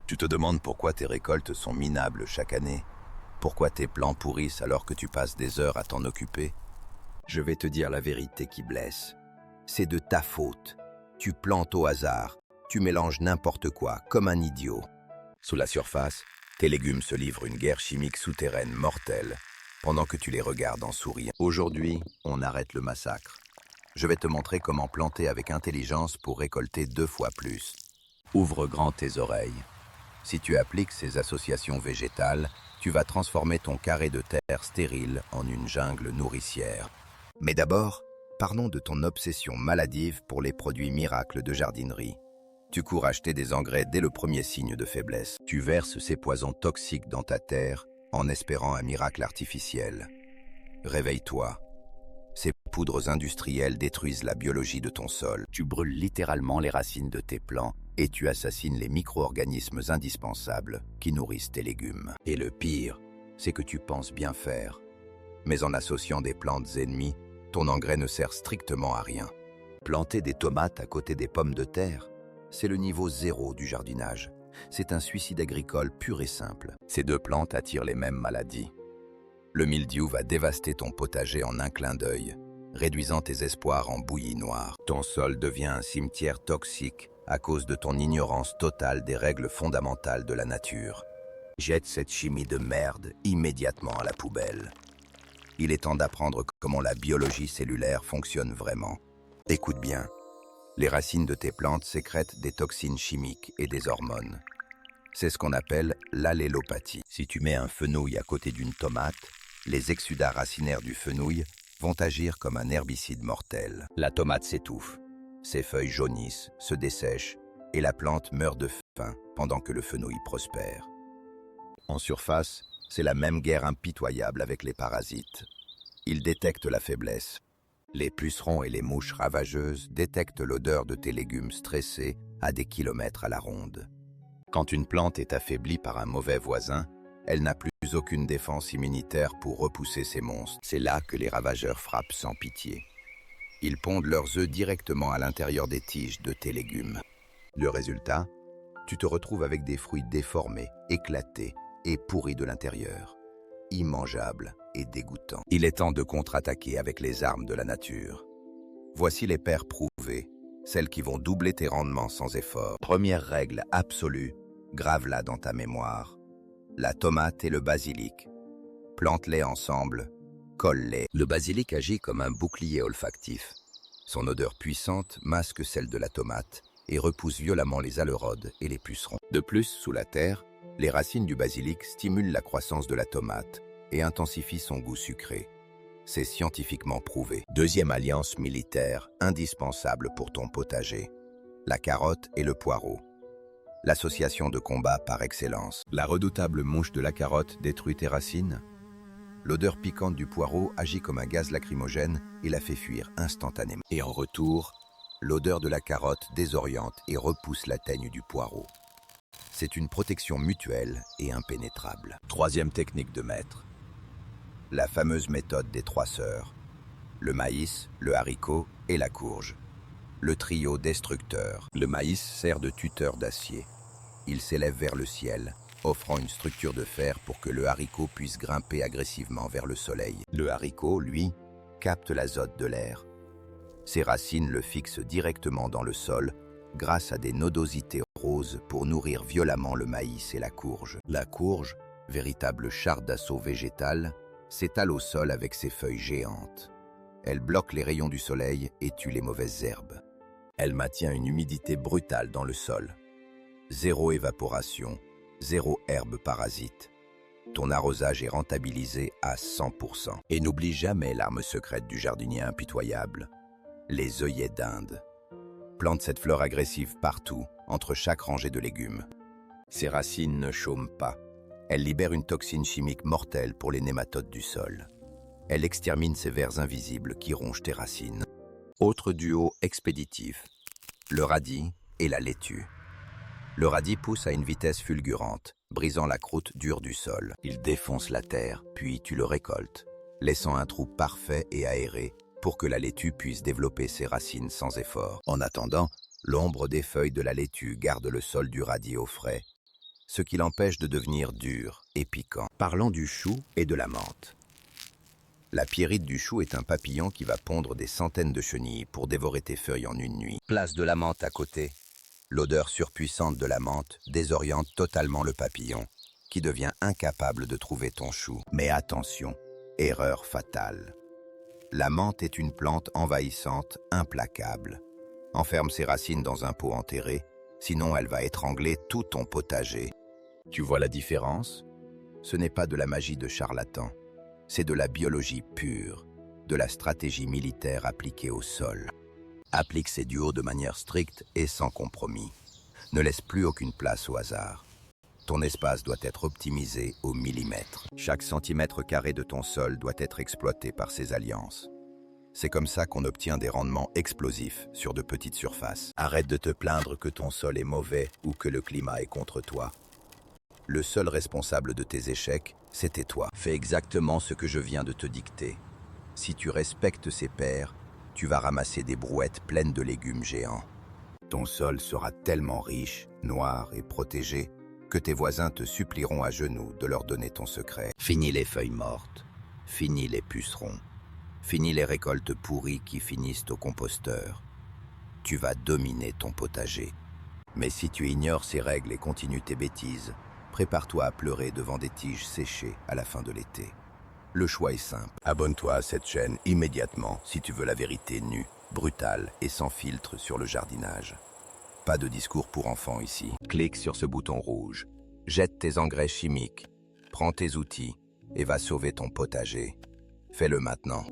Tu te demandes pourquoi tes récoltes sont minables chaque année? Pourquoi tes plants pourrissent alors que tu passes des heures à t'en occuper? Je vais te dire la vérité qui blesse. C'est de ta faute. Tu plantes au hasard, tu mélanges n'importe quoi, comme un idiot. Sous la surface, tes légumes se livrent une guerre chimique souterraine mortelle, pendant que tu les regardes en souriant. Aujourd'hui, on arrête le massacre. Je vais te montrer comment planter avec intelligence pour récolter 2 fois plus. Ouvre grand tes oreilles. Si tu appliques ces associations végétales, tu vas transformer ton carré de terre stérile en une jungle nourricière. Mais d'abord, parlons de ton obsession maladive pour les produits miracles de jardinerie. Tu cours acheter des engrais dès le premier signe de faiblesse. Tu verses ces poisons toxiques dans ta terre en espérant un miracle artificiel. Réveille-toi. Ces poudres industrielles détruisent la biologie de ton sol. Tu brûles littéralement les racines de tes plants et tu assassines les micro-organismes indispensables qui nourrissent tes légumes. Et le pire, c'est que tu penses bien faire. Mais en associant des plantes ennemies, ton engrais ne sert strictement à rien. Planter des tomates à côté des pommes de terre, c'est le niveau 0 du jardinage. C'est un suicide agricole pur et simple. Ces 2 plantes attirent les mêmes maladies. Le mildiou va dévaster ton potager en un clin d'œil, réduisant tes espoirs en bouillie noire. Ton sol devient un cimetière toxique à cause de ton ignorance totale des règles fondamentales de la nature. Jette cette chimie de merde immédiatement à la poubelle. Il est temps d'apprendre comment la biologie cellulaire fonctionne vraiment. Écoute bien, les racines de tes plantes sécrètent des toxines chimiques et des hormones. C'est ce qu'on appelle l'allélopathie. Si tu mets un fenouil à côté d'une tomate, les exsudats racinaires du fenouil vont agir comme un herbicide mortel. La tomate s'étouffe, ses feuilles jaunissent, se dessèchent, et la plante meurt de faim pendant que le fenouil prospère. En surface, c'est la même guerre impitoyable avec les parasites. Ils détectent la faiblesse. Les pucerons et les mouches ravageuses détectent l'odeur de tes légumes stressés à des kilomètres à la ronde. Quand une plante est affaiblie par un mauvais voisin, elle n'a plus aucune défense immunitaire pour repousser ces monstres. C'est là que les ravageurs frappent sans pitié. Ils pondent leurs œufs directement à l'intérieur des tiges de tes légumes. Le résultat, tu te retrouves avec des fruits déformés, éclatés et pourris de l'intérieur, immangeables et dégoûtants. Il est temps de contre-attaquer avec les armes de la nature. Voici les paires prouvées, celles qui vont doubler tes rendements sans effort. Première règle absolue, grave-la dans ta mémoire. La tomate et le basilic. Plante-les ensemble, colle-les. Le basilic agit comme un bouclier olfactif. Son odeur puissante masque celle de la tomate et repousse violemment les alerodes et les pucerons. De plus, sous la terre, les racines du basilic stimulent la croissance de la tomate et intensifient son goût sucré. C'est scientifiquement prouvé. Deuxième alliance militaire indispensable pour ton potager. La carotte et le poireau. L'association de combat par excellence. La redoutable mouche de la carotte détruit tes racines. L'odeur piquante du poireau agit comme un gaz lacrymogène et la fait fuir instantanément. Et en retour, l'odeur de la carotte désoriente et repousse la teigne du poireau. C'est une protection mutuelle et impénétrable. Troisième technique de maître. La fameuse méthode des 3 sœurs. Le maïs, le haricot et la courge. Le trio destructeur. Le maïs sert de tuteur d'acier. Il s'élève vers le ciel, offrant une structure de fer pour que le haricot puisse grimper agressivement vers le soleil. Le haricot, lui, capte l'azote de l'air. Ses racines le fixent directement dans le sol grâce à des nodosités roses pour nourrir violemment le maïs et la courge. La courge, véritable char d'assaut végétal, s'étale au sol avec ses feuilles géantes. Elle bloque les rayons du soleil et tue les mauvaises herbes. Elle maintient une humidité brutale dans le sol. 0 évaporation, 0 herbe parasite. Ton arrosage est rentabilisé à 100%. Et n'oublie jamais l'arme secrète du jardinier impitoyable, les œillets d'Inde. Plante cette fleur agressive partout, entre chaque rangée de légumes. Ses racines ne chôment pas. Elle libère une toxine chimique mortelle pour les nématodes du sol. Elle extermine ces vers invisibles qui rongent tes racines. Autre duo expéditif, le radis et la laitue. Le radis pousse à une vitesse fulgurante, brisant la croûte dure du sol. Il défonce la terre, puis tu le récoltes, laissant un trou parfait et aéré pour que la laitue puisse développer ses racines sans effort. En attendant, l'ombre des feuilles de la laitue garde le sol du radis au frais. ce qui l'empêche de devenir dur et piquant. Parlant du chou et de la menthe. La pierrite du chou est un papillon qui va pondre des centaines de chenilles pour dévorer tes feuilles en une nuit. Place de la menthe à côté. L'odeur surpuissante de la menthe désoriente totalement le papillon, qui devient incapable de trouver ton chou. Mais attention, erreur fatale. La menthe est une plante envahissante, implacable. Enferme ses racines dans un pot enterré, sinon elle va étrangler tout ton potager. Tu vois la différence? Ce n'est pas de la magie de charlatan, c'est de la biologie pure, de la stratégie militaire appliquée au sol. Applique ces duos de manière stricte et sans compromis. Ne laisse plus aucune place au hasard. Ton espace doit être optimisé au millimètre. Chaque centimètre carré de ton sol doit être exploité par ces alliances. C'est comme ça qu'on obtient des rendements explosifs sur de petites surfaces. Arrête de te plaindre que ton sol est mauvais ou que le climat est contre toi. Le seul responsable de tes échecs, c'était toi. Fais exactement ce que je viens de te dicter. Si tu respectes ces pairs, tu vas ramasser des brouettes pleines de légumes géants. Ton sol sera tellement riche, noir et protégé que tes voisins te supplieront à genoux de leur donner ton secret. Fini les feuilles mortes, fini les pucerons, fini les récoltes pourries qui finissent au composteur. Tu vas dominer ton potager. Mais si tu ignores ces règles et continues tes bêtises, prépare-toi à pleurer devant des tiges séchées à la fin de l'été. Le choix est simple. Abonne-toi à cette chaîne immédiatement si tu veux la vérité nue, brutale et sans filtre sur le jardinage. Pas de discours pour enfants ici. Clique sur ce bouton rouge. Jette tes engrais chimiques. Prends tes outils et va sauver ton potager. Fais-le maintenant.